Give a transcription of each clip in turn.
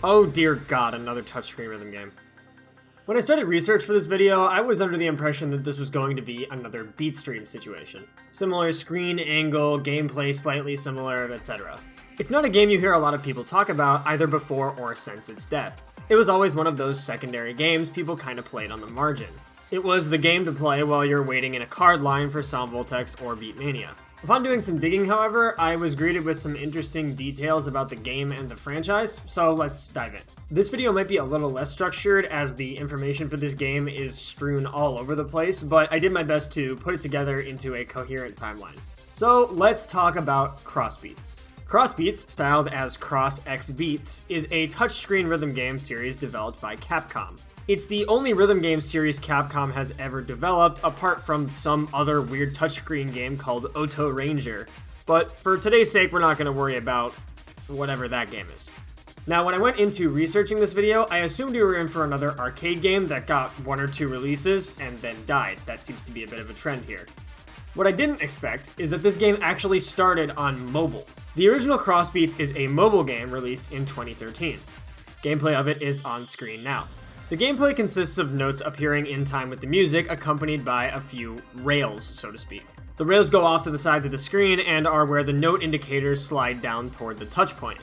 Oh dear god, another touchscreen rhythm game. When I started research for this video, I was under the impression that this was going to be another beat stream situation. Similar screen angle, gameplay slightly similar, etc. It's not a game you hear a lot of people talk about either before or since its death. It was always one of those secondary games people kinda played on the margin. It was the game to play while you're waiting in a card line for Sound Voltex or Beatmania. Upon doing some digging, however, I was greeted with some interesting details about the game and the franchise, so let's dive in. This video might be a little less structured as the information for this game is strewn all over the place, but I did my best to put it together into a coherent timeline. So let's talk about CROSSxBEATS. CROSSxBEATS, styled as CROSSxBEATS, is a touchscreen rhythm game series developed by Capcom. It's the only rhythm game series Capcom has ever developed, apart from some other weird touchscreen game called Auto Ranger. But for today's sake, we're not going to worry about whatever that game is. Now, when I went into researching this video, I assumed we were in for another arcade game that got 1 or 2 releases and then died. That seems to be a bit of a trend here. What I didn't expect is that this game actually started on mobile. The original CROSSxBEATS is a mobile game released in 2013. Gameplay of it is on screen now. The gameplay consists of notes appearing in time with the music, accompanied by a few rails, so to speak. The rails go off to the sides of the screen and are where the note indicators slide down toward the touch point.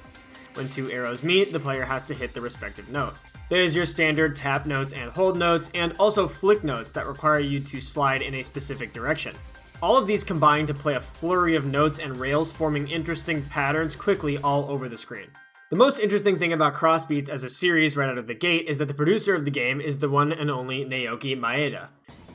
When 2 arrows meet, the player has to hit the respective note. There's your standard tap notes and hold notes, and also flick notes that require you to slide in a specific direction. All of these combine to play a flurry of notes and rails, forming interesting patterns quickly all over the screen. The most interesting thing about CROSSxBEATS as a series right out of the gate is that the producer of the game is the one and only Naoki Maeda.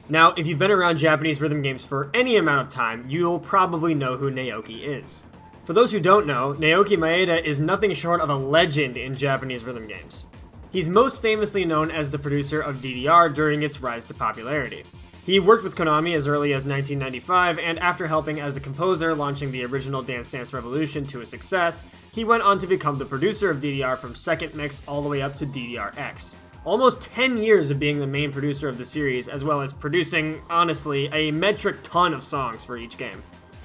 Now, if you've been around Japanese rhythm games for any amount of time, you'll probably know who Naoki is. For those who don't know, Naoki Maeda is nothing short of a legend in Japanese rhythm games. He's most famously known as the producer of DDR during its rise to popularity. He worked with Konami as early as 1995, and after helping as a composer launching the original Dance Dance Revolution to a success, he went on to become the producer of DDR from Second Mix all the way up to DDR-X. Almost 10 years of being the main producer of the series, as well as producing, honestly, a metric ton of songs for each game.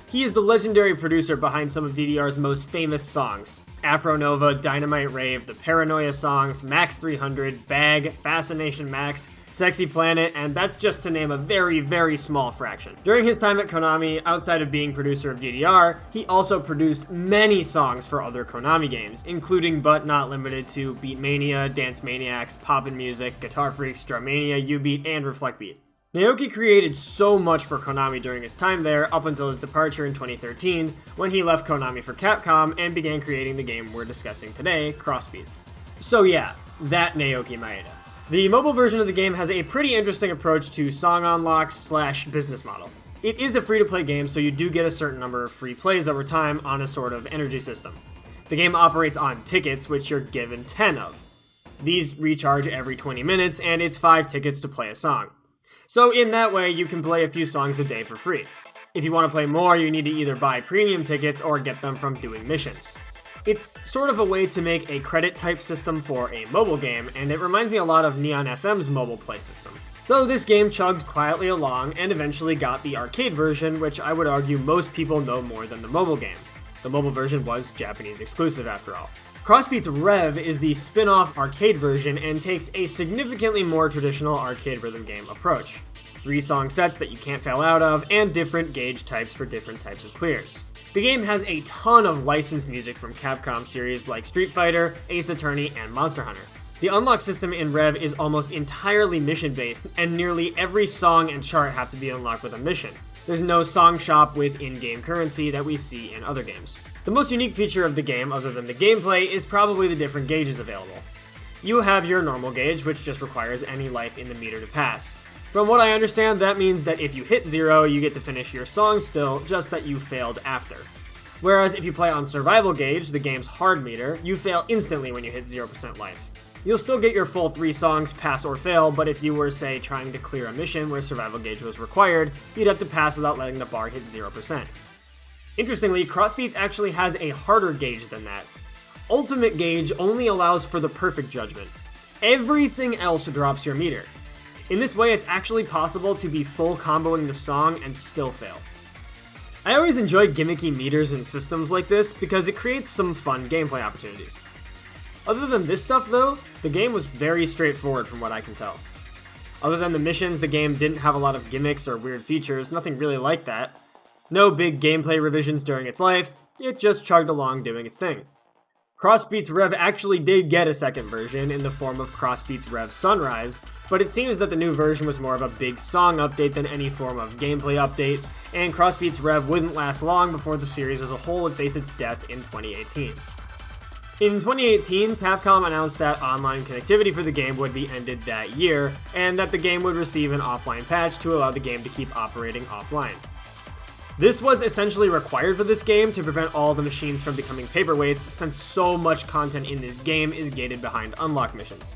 He is the legendary producer behind some of DDR's most famous songs: Afro Nova, Dynamite Rave, the Paranoia songs, Max 300, Bag, Fascination Max, Sexy Planet, and that's just to name a very, very small fraction. During his time at Konami, outside of being producer of DDR, he also produced many songs for other Konami games, including but not limited to Beatmania, Dance Maniacs, Poppin' Music, Guitar Freaks, Drummania, U-Beat, and Reflect Beat. Naoki created so much for Konami during his time there, up until his departure in 2013, when he left Konami for Capcom and began creating the game we're discussing today, CROSSxBEATS. So yeah, that Naoki Maeda. The mobile version of the game has a pretty interesting approach to song unlocks / business model. It is a free-to-play game, so you do get a certain number of free plays over time on a sort of energy system. The game operates on tickets, which you're given 10 of. These recharge every 20 minutes, and it's 5 tickets to play a song. So in that way, you can play a few songs a day for free. If you want to play more, you need to either buy premium tickets or get them from doing missions. It's sort of a way to make a credit-type system for a mobile game, and it reminds me a lot of Neon FM's mobile play system. So this game chugged quietly along and eventually got the arcade version, which I would argue most people know more than the mobile game. The mobile version was Japanese exclusive after all. CROSSxBEATS Rev is the spin-off arcade version and takes a significantly more traditional arcade rhythm game approach. 3 song sets that you can't fail out of, and different gauge types for different types of clears. The game has a ton of licensed music from Capcom series like Street Fighter, Ace Attorney, and Monster Hunter. The unlock system in Rev is almost entirely mission-based, and nearly every song and chart have to be unlocked with a mission. There's no song shop with in-game currency that we see in other games. The most unique feature of the game, other than the gameplay, is probably the different gauges available. You have your normal gauge, which just requires any life in the meter to pass. From what I understand, that means that if you hit 0, you get to finish your song still, just that you failed after. Whereas if you play on Survival Gauge, the game's hard meter, you fail instantly when you hit 0% life. You'll still get your full 3 songs, pass or fail, but if you were, say, trying to clear a mission where Survival Gauge was required, you'd have to pass without letting the bar hit 0%. Interestingly, CROSSxBEATS actually has a harder gauge than that. Ultimate Gauge only allows for the perfect judgment. Everything else drops your meter. In this way, it's actually possible to be full comboing the song and still fail. I always enjoy gimmicky meters in systems like this because it creates some fun gameplay opportunities. Other than this stuff though, the game was very straightforward from what I can tell. Other than the missions, the game didn't have a lot of gimmicks or weird features, nothing really like that. No big gameplay revisions during its life, it just chugged along doing its thing. CROSSxBEATS Rev actually did get a second version in the form of CROSSxBEATS Rev Sunrise, but it seems that the new version was more of a big song update than any form of gameplay update, and CROSSxBEATS Rev wouldn't last long before the series as a whole would face its death in 2018. In 2018, Capcom announced that online connectivity for the game would be ended that year, and that the game would receive an offline patch to allow the game to keep operating offline. This was essentially required for this game to prevent all the machines from becoming paperweights, since so much content in this game is gated behind unlock missions.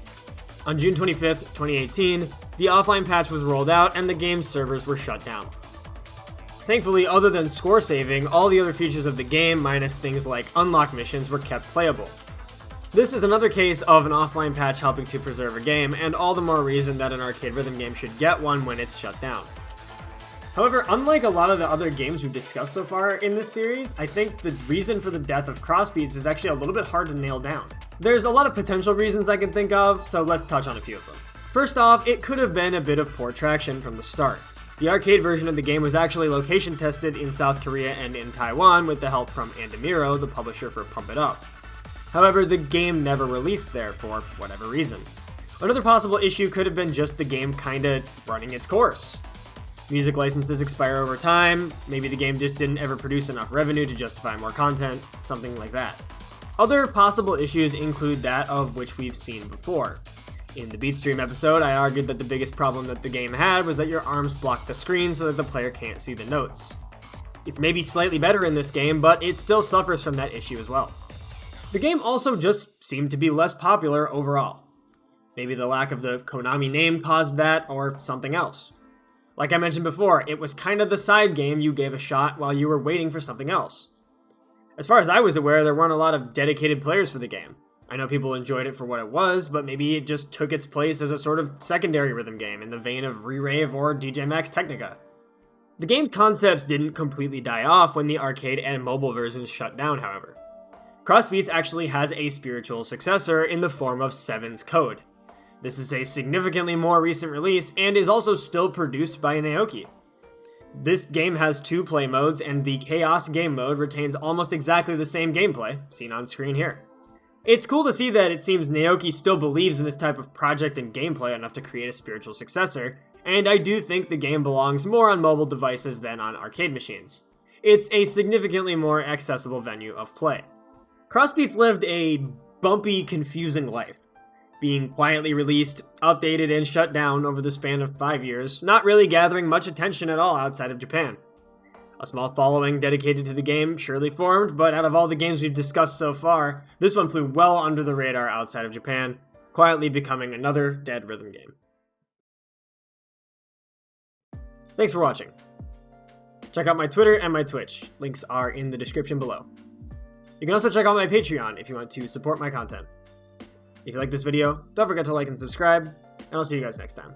On June 25th, 2018, the offline patch was rolled out and the game's servers were shut down. Thankfully, other than score saving, all the other features of the game, minus things like unlock missions, were kept playable. This is another case of an offline patch helping to preserve a game, and all the more reason that an arcade rhythm game should get one when it's shut down. However, unlike a lot of the other games we've discussed so far in this series, I think the reason for the death of CROSSxBEATS is actually a little bit hard to nail down. There's a lot of potential reasons I can think of, so let's touch on a few of them. First off, it could have been a bit of poor traction from the start. The arcade version of the game was actually location tested in South Korea and in Taiwan with the help from Andamiro, the publisher for Pump It Up. However, the game never released there for whatever reason. Another possible issue could have been just the game kinda running its course. Music licenses expire over time, maybe the game just didn't ever produce enough revenue to justify more content, something like that. Other possible issues include that of which we've seen before. In the Beatstream episode, I argued that the biggest problem that the game had was that your arms block the screen so that the player can't see the notes. It's maybe slightly better in this game, but it still suffers from that issue as well. The game also just seemed to be less popular overall. Maybe the lack of the Konami name caused that, or something else. Like I mentioned before, it was kind of the side game you gave a shot while you were waiting for something else. As far as I was aware, there weren't a lot of dedicated players for the game. I know people enjoyed it for what it was, but maybe it just took its place as a sort of secondary rhythm game in the vein of Re-Rave or DJ Max Technica. The game's concepts didn't completely die off when the arcade and mobile versions shut down, however. CROSSxBEATS actually has a spiritual successor in the form of Seven's Code. This is a significantly more recent release and is also still produced by Naoki. This game has 2 play modes, and the Chaos game mode retains almost exactly the same gameplay, seen on screen here. It's cool to see that it seems Naoki still believes in this type of project and gameplay enough to create a spiritual successor, and I do think the game belongs more on mobile devices than on arcade machines. It's a significantly more accessible venue of play. CROSSxBEATS lived a bumpy, confusing life, being quietly released, updated, and shut down over the span of 5 years, not really gathering much attention at all outside of Japan. A small following dedicated to the game surely formed, but out of all the games we've discussed so far, this one flew well under the radar outside of Japan, quietly becoming another dead rhythm game. Thanks for watching. Check out my Twitter and my Twitch. Links are in the description below. You can also check out my Patreon if you want to support my content. If you like this video, don't forget to like and subscribe, and I'll see you guys next time.